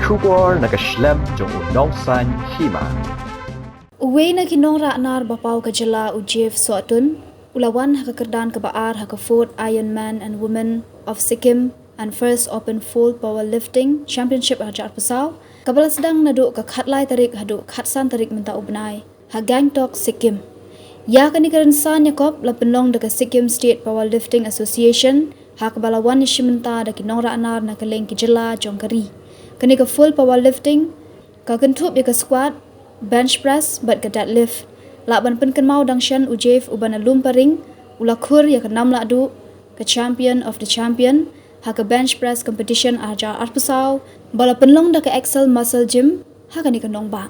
Shukor nakaslem jong unong san Hima. Uwe na kinong raanar bapaw ka jala ujef Sohtun, ulawan hakakerdan kabaar hakafort Ironman and Women of Sikkim and first open full powerlifting championship hajar pasaw, kabala sedang naduk ka khatlai tarik haduk khatsan tarik minta ubnai, ha Gangtok Sikkim. Ya kanikaran Jingïakop la penlong da Sikkim State Powerlifting Association, ha kabalawan ishimenta da kinong raanar na kaleng kijala jongkari. Kanika full powerlifting, ka kentup ya ka squat, bench press but ka deadlift. Laban penken mau dangshan ujef uban alum paring, ulakur ya ka 6 ladu, ka champion of the champion, ha ka bench press competition ajar arpasaw, bala penlong da ka Excel Muscle Gym, ha kanika nong ba.